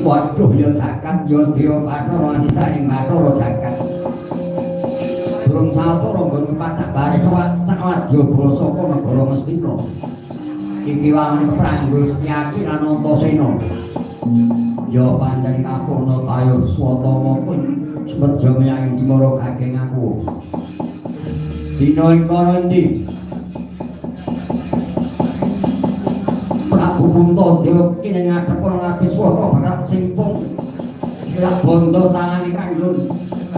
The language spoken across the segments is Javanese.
Waduh ya jagat ya Dewa Bathara sisaning Bathara jagat. Durung sawetara nggon pacak bare sawadya basa negara Mestina. Iki wangun pranggo Setyaki lan Antasena. Ya pancen kapurna kayuh swatama pun semeja menyang dimara kageng aku. Dina ing ndi? Prabu Puntadewa kene ngadhep ana ati swata bakat simpung. Lak bondo tangane kanggo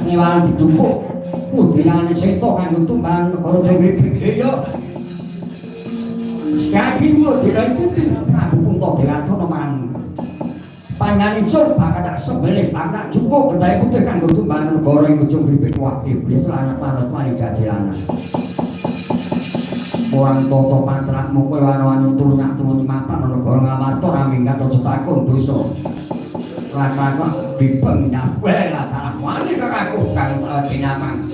ngewalan didumpuk. Pudinane seta kanggo tumbang negara Dewi. Ya. Setyaki mulo dilaikuti Prabu Puntadewa ana marang panjane cur bakat sembelih bakat cukup gedhe putih kanggo tumbang negara ing ujung gripik wah iblis lan panas mari jajelana. Orang toto pantrakmu kowe wan-wan tulunyak tulun mapan negara Ngamarta raminggat aja takon dosa. Lan kok dipeng nyawel lah salah wani karo aku kang dinamang.